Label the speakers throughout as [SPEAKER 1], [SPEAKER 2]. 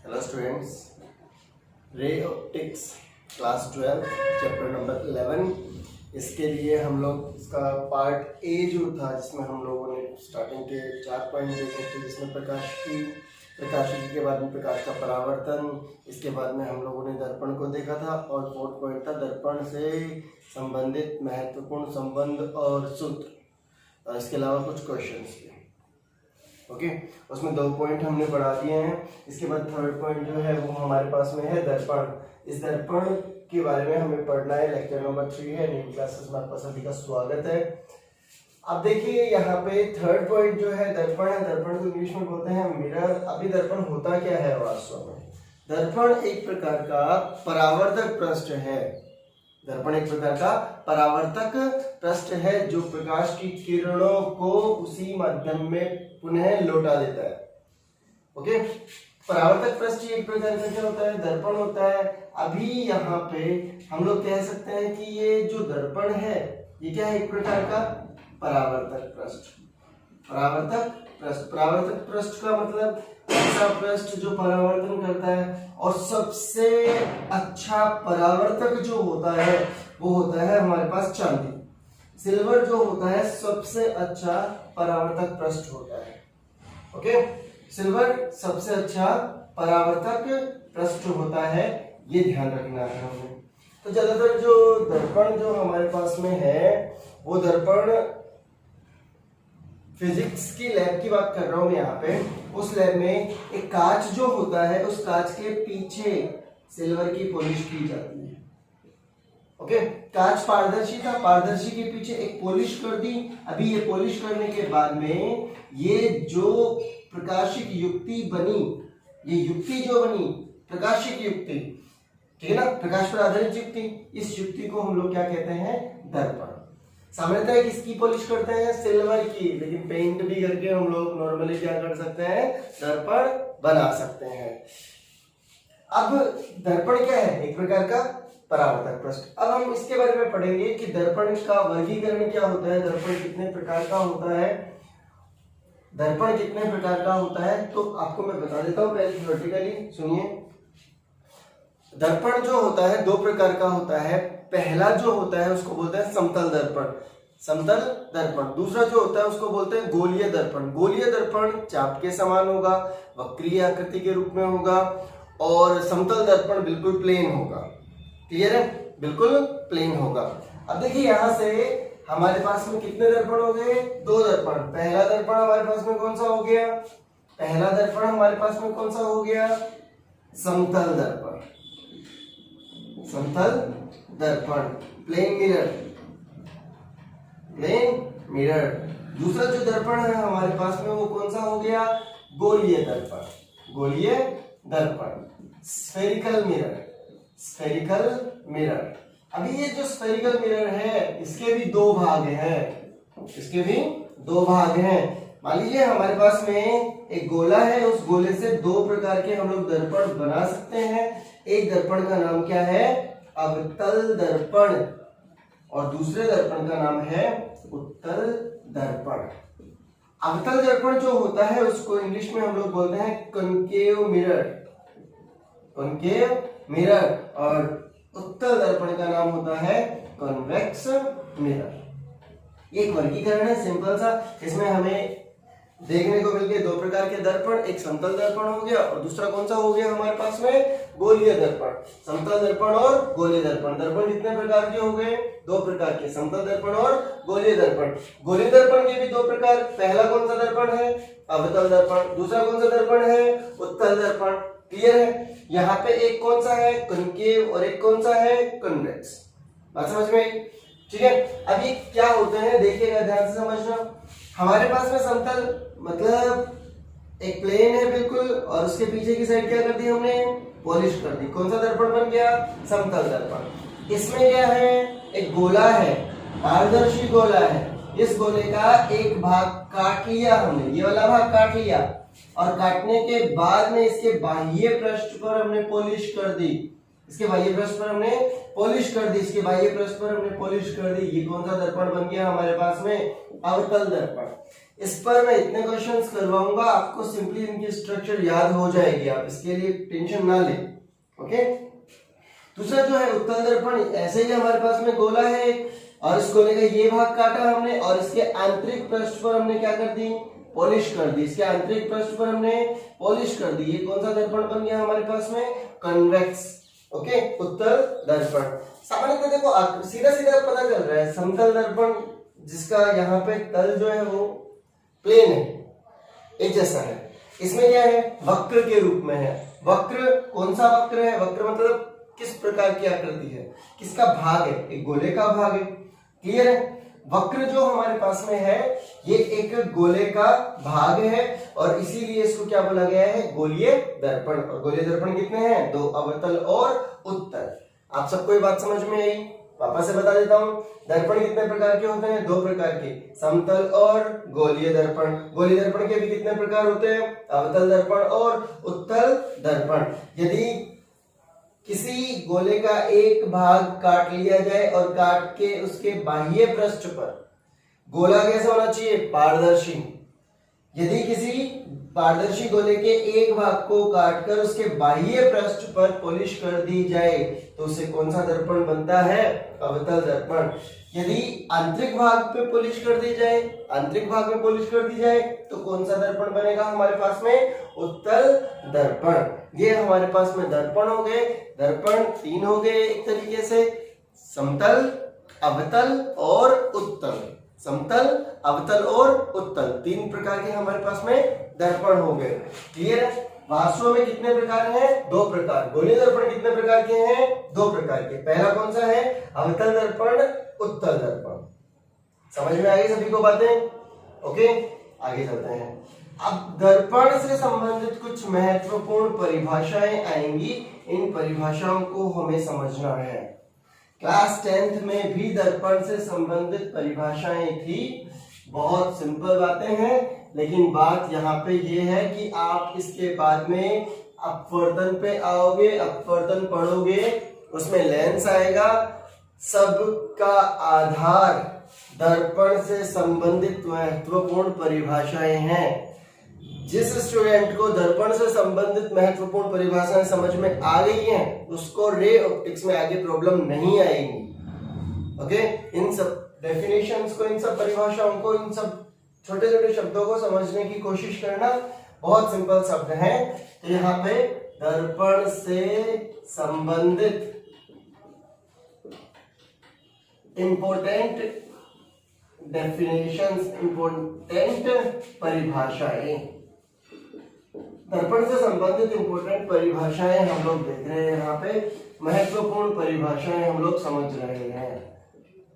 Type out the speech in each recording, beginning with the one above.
[SPEAKER 1] Hello students, ray optics class 12 chapter number 11। इसके लिए हम लोग इसका पार्ट ए जो था जिसमें हम लोगों ने स्टार्टिंग के 4 पॉइंट देखे थे, जिसमें प्रकाशिकी के बाद में प्रकाश का परावर्तन, इसके बाद में हम लोगों ने दर्पण को देखा था और 4th पॉइंट था दर्पण से संबंधित महत्वपूर्ण संबंध और सूत्र, और इसके अलावा कुछ क्वेश्चंस थे। ओके, उसमें 2 पॉइंट हमने बढ़ा दिए हैं। इसके बाद 3rd पॉइंट जो है वो हमारे पास में है दर्पण। इस दर्पण के बारे में हमें पढ़ना है। लेक्चर नंबर 3 है। न्यू क्लासेस में आपका सभी का स्वागत है। अब देखिए यहाँ पे 3rd पॉइंट जो है दर्पण है। दर्पण को इंग्लिश में बोलते हैं मिरर। अभी दर्पण होता क्या है वास्तव में? दर्पण एक प्रकार का परावर्तक पृष्ठ है। दर्पण एक प्रकार का परावर्तक पृष्ठ है जो प्रकाश की किरणों को उसी माध्यम में पुनः लौटा देता है। ओके, परावर्तक पृष्ठ एक प्रकार का क्या होता है? दर्पण होता है। अभी यहाँ पे हम लोग कह सकते हैं कि ये जो दर्पण है ये क्या है? एक प्रकार का परावर्तक पृष्ठ। परावर्तक पृष्ठ का मतलब ऐसा पृष्ठ जो परावर्तन करता है, और सबसे अच्छा परावर्तक जो होता है वो होता है हमारे पास चांदी। सिल्वर जो होता है सबसे अच्छा परावर्तक पृष्ठ होता है। ओके, सिल्वर सबसे अच्छा परावर्तक पृष्ठ होता है, ये ध्यान रखना है हमें। तो ज्यादातर जो दर्पण जो हमारे पास में है वो दर्पण फिजिक्स की लैब की बात कर रहा हूं मैं यहाँ पे। उस लैब में एक कांच जो होता है, उस कांच के पीछे सिल्वर की पॉलिश की जाती है। ओके, कांच पारदर्शी था, पारदर्शी के पीछे एक पॉलिश कर दी। अभी ये पॉलिश करने के बाद में ये जो प्रकाशिक युक्ति बनी, ये युक्ति जो बनी प्रकाशिक युक्ति, ठीक है ना, प्रकाश पर आधारित युक्ति, इस युक्ति को हम लोग क्या कहते हैं? दर्पण। सामान्यतः किसकी पॉलिश करते हैं? सिल्वर की, लेकिन पेंट भी करके हम लोग नॉर्मली क्या कर सकते हैं? दर्पण बना सकते हैं। अब दर्पण क्या है? एक प्रकार का परावर्तक पृष्ठ। अब हम इसके बारे में पढ़ेंगे कि दर्पण का वर्गीकरण क्या होता है, दर्पण कितने प्रकार का होता है, दर्पण कितने प्रकार का होता है। तो आपको मैं बता देता हूं पहले थ्योरेटिकली सुनिए। दर्पण जो होता है 2 प्रकार का होता है। पहला जो होता है उसको बोलते हैं समतल दर्पण, समतल दर्पण। दूसरा जो होता है उसको बोलते हैं गोलीय दर्पण। गोलीय दर्पण चाप के समान होगा, वक्रीय आकृति के रूप में होगा, और समतल दर्पण बिल्कुल प्लेन होगा। क्लियर है? बिल्कुल प्लेन होगा। अब देखिए यहां से हमारे पास में कितने दर्पण हो गए? 2 दर्पण। पहला दर्पण हमारे पास में कौन सा हो गया? पहला दर्पण हमारे पास में कौन सा हो गया? समतल दर्पण, समतल दर्पण, प्लेन मिरर, प्लेन मिरर। दूसरा जो दर्पण है हमारे पास में वो कौन सा हो गया? गोलीय दर्पण, गोलीय दर्पण, स्फेरिकल मिरर, स्फेरिकल मिरर। अभी ये जो स्फेरिकल मिरर है इसके भी 2 भाग हैं, इसके भी 2 भाग हैं। मान लीजिए हमारे पास में एक गोला है, उस गोले से 2 प्रकार के हम लोग दर्पण बना सकते हैं। एक दर्पण का नाम क्या है? अवतल दर्पण, और दूसरे दर्पण का नाम है उत्तल दर्पण। अवतल दर्पण जो होता है उसको इंग्लिश में हम लोग बोलते हैं कॉनकेव मिरर, कॉनकेव मिरर, और उत्तल दर्पण का नाम होता है कॉन्वेक्स मिरर। ये एक वर्गीकरण है सिंपल सा। इसमें हमें देखने को मिल गए 2 प्रकार के दर्पण। एक समतल दर्पण हो गया और दूसरा कौन सा हो गया हमारे पास में? गोलीय दर्पण। समतल दर्पण और गोलीय दर्पण। दर्पण कितने प्रकार के हो गए? 2 प्रकार के, समतल दर्पण और गोलीय दर्पण। गोलीय दर्पण के भी 2 प्रकार। पहला कौन सा दर्पण है? अवतल दर्पण। दूसरा कौन सा दर्पण है? उत्तल दर्पण। क्लियर है? यहाँ पे एक कौन सा है? कॉनकेव, और एक कौन सा है? कॉन्वेक्स। बात समझ में आई? ठीक है। अभी क्या होते हैं देखिएगा, ध्यान से समझना। हमारे पास में समतल मतलब एक प्लेन है बिल्कुल, और उसके पीछे की साइड क्या कर दी हमने? पॉलिश कर दी। कौन सा दर्पण बन गया? समतल दर्पण। इसमें क्या है? एक गोला है, पारदर्शी गोला है। इस गोले का एक भाग काट लिया हमने, ये वाला भाग काट लिया, और काटने के बाद में इसके बाह्य पृष्ठ पर हमने पॉलिश कर दी। इसके बाह्य पृष्ठ पर हमने पॉलिश कर दी, इसके बाह्य पृष्ठ पर हमने पॉलिश कर दी। ये कौन सा दर्पण बन गया हमारे पास में? अवतल दर्पण। इस पर मैं इतने क्वेश्चंस करवाऊंगा, आपको सिंपली इनकी स्ट्रक्चर याद हो जाएगी, आप इसके लिए टेंशन ना लें। ओके, दूसरा जो है उत्तल दर्पण, ऐसे ही हमारे पास में गोला है और इस गोले का ये भाग काटा हमने और इसके आंतरिक पृष्ठ पर हमने क्या कर दी, पॉलिश कर दी। इसके आंतरिक पृष्ठ पर हमने पॉलिश कर दी। ये कौन सा दर्पण बन गया हमारे पास में, कन्वेक्स। ओके, उत्तल दर्पण। सामान्यतः देखो सीधा सीधा पता चल रहा है, समतल दर्पण जिसका यहाँ पे तल जो है वो प्लेन है, एक जैसा है, इसमें क्या है, वक्र के रूप में है। वक्र कौन सा वक्र है, वक्र मतलब किस प्रकार की आकृति है, किसका भाग है, एक गोले का भाग है। क्लियर है, वक्र जो हमारे पास में है ये एक गोले का भाग है और इसीलिए इसको क्या बोला गया है, गोलीय दर्पण। और गोलीय दर्पण कितने हैं, दो, अवतल और उत्तल। आप सबको ये बात समझ में आई, वापस से बता देता हूं। दर्पण कितने प्रकार के होते हैं, दो प्रकार के, समतल और गोलीय दर्पण। गोलीय दर्पण के भी कितने प्रकार होते हैं, अवतल दर्पण और उत्तल दर्पण। यदि किसी गोले का एक भाग काट लिया जाए और काट के उसके बाह्य पृष्ठ पर, गोला कैसा होना चाहिए, पारदर्शी। यदि किसी पारदर्शी गोले के एक भाग को काटकर उसके बाह्य पृष्ठ पर पॉलिश कर दी जाए तो उसे कौन सा दर्पण बनता है, अवतल दर्पण। यदि आंतरिक भाग पे पॉलिश कर दी जाए, आंतरिक भाग में पॉलिश कर दी जाए तो कौन सा दर्पण बनेगा हमारे पास में, उत्तल दर्पण। ये हमारे पास में दर्पण हो गए। दर्पण तीन हो गए एक तरीके से, समतल, अवतल और उत्तल। समतल, अवतल और उत्तल, तीन प्रकार के हमारे पास में दर्पण हो गए। क्लियर है, वास्तव में कितने प्रकार हैं, दो प्रकार। गोलीय दर्पण कितने प्रकार के हैं, दो प्रकार के। पहला कौन सा है, अवतल दर्पण, उत्तल दर्पण। समझ में आ गई सभी को बातें। ओके, आगे चलते हैं। अब दर्पण से संबंधित कुछ महत्वपूर्ण परिभाषाएं आएंगी, इन परिभाषाओं को हमें समझना है। क्लास 10th में भी दर्पण से संबंधित परिभाषाएं थी, बहुत सिंपल बातें हैं, लेकिन बात यहाँ पे ये है कि आप इसके बाद में अपवर्तन पे आओगे, अपवर्तन पढ़ोगे, उसमें लेंस आएगा। सबका आधार दर्पण से संबंधित महत्वपूर्ण परिभाषाएं हैं। जिस स्टूडेंट को दर्पण से संबंधित महत्वपूर्ण परिभाषाएं समझ में आ गई हैं, उसको रे ऑप्टिक्स में आगे प्रॉब्लम नहीं आएगी। ओके, इन सब डेफिनेशंस को, इन सब परिभाषाओं को, इन सब छोटे छोटे शब्दों को समझने की कोशिश करना। बहुत सिंपल शब्द है। तो यहाँ पे दर्पण से संबंधित इंपॉर्टेंट डेफिनेशंस, इंपॉर्टेंट परिभाषाएं, दर्पण से संबंधित इंपॉर्टेंट परिभाषाएं हम लोग देख रहे हैं। यहाँ पे महत्वपूर्ण परिभाषाएं हम लोग समझ रहे हैं,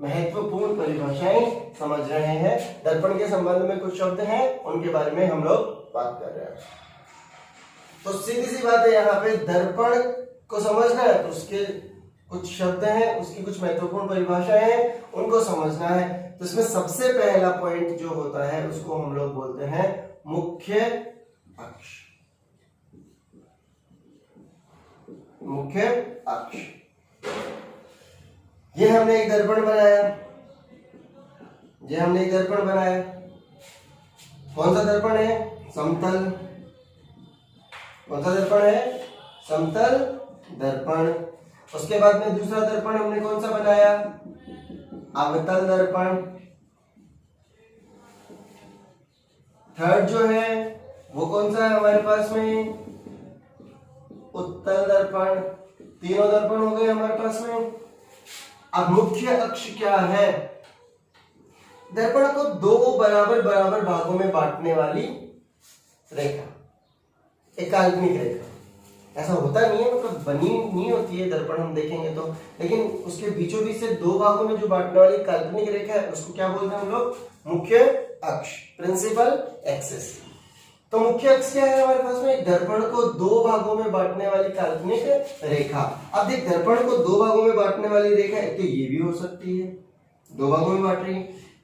[SPEAKER 1] महत्वपूर्ण परिभाषाएं समझ रहे हैं। दर्पण के संबंध में कुछ शब्द हैं, उनके बारे में हम लोग बात कर रहे हैं। तो सीधी सी बात है, यहाँ पे दर्पण को समझना है तो उसके कुछ शब्द हैं, उसकी कुछ महत्वपूर्ण परिभाषाएं हैं, उनको समझना है। तो इसमें सबसे पहला पॉइंट जो होता है उसको हम लोग बोलते हैं मुख्य अक्ष। मुख्य अक्ष, ये हमने एक दर्पण बनाया, ये हमने एक दर्पण बनाया। कौन सा दर्पण है, समतल। कौन सा दर्पण है, समतल दर्पण। उसके बाद में दूसरा दर्पण हमने कौन सा बनाया, अवतल दर्पण। थर्ड जो है वो कौन सा है हमारे पास में, उत्तल दर्पण। तीनों दर्पण हो गए हमारे पास में। अब मुख्य अक्ष क्या है, दर्पण को दो बराबर बराबर भागों में बांटने वाली रेखा, एक काल्पनिक रेखा। ऐसा होता नहीं है, मतलब बनी नहीं होती है दर्पण, हम देखेंगे तो, लेकिन उसके बीचों बीच से दो भागों में जो बांटने वाली काल्पनिक रेखा है उसको क्या बोलते हैं हम लोग, मुख्य अक्ष, प्रिंसिपल एक्सिस। तो मुख्य अक्ष क्या है हमारे पास में, दर्पण को दो भागों में बांटने वाली काल्पनिक रेखा। अब देख, दर्पण को दो भागों में बांटने वाली रेखा एक तो ये भी हो सकती है, दो भागों में बांट रही है,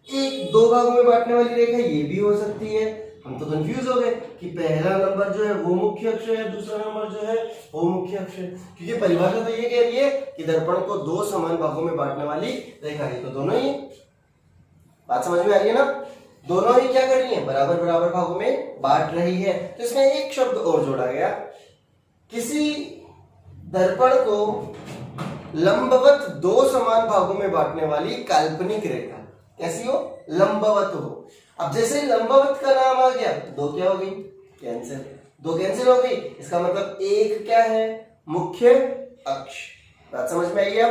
[SPEAKER 1] एक दो भागों में बांटने वाली रेखा ये भी हो सकती है। हम तो कंफ्यूज हो गए कि पहला नंबर जो है वो मुख्य अक्ष है, दूसरा नंबर जो है वो मुख्य अक्ष है, क्योंकि परिभाषा तो ये कह रही है कि दर्पण को दो समान भागों में बांटने वाली रेखा है। तो दोनों ही, बात समझ में आ रही है ना। दोनों ही क्या कर रही है, बराबर बराबर भागों में बांट रही है। तो इसमें एक शब्द और जोड़ा गया, किसी दर्पण को लंबवत दो समान भागों में बांटने वाली काल्पनिक रेखा। कैसी हो, लंबवत हो। अब जैसे लंबवत का नाम आ गया, दो क्या हो गई, कैंसिल, दो कैंसिल हो गई। इसका मतलब एक क्या है, मुख्य अक्ष। बात समझ में आई है?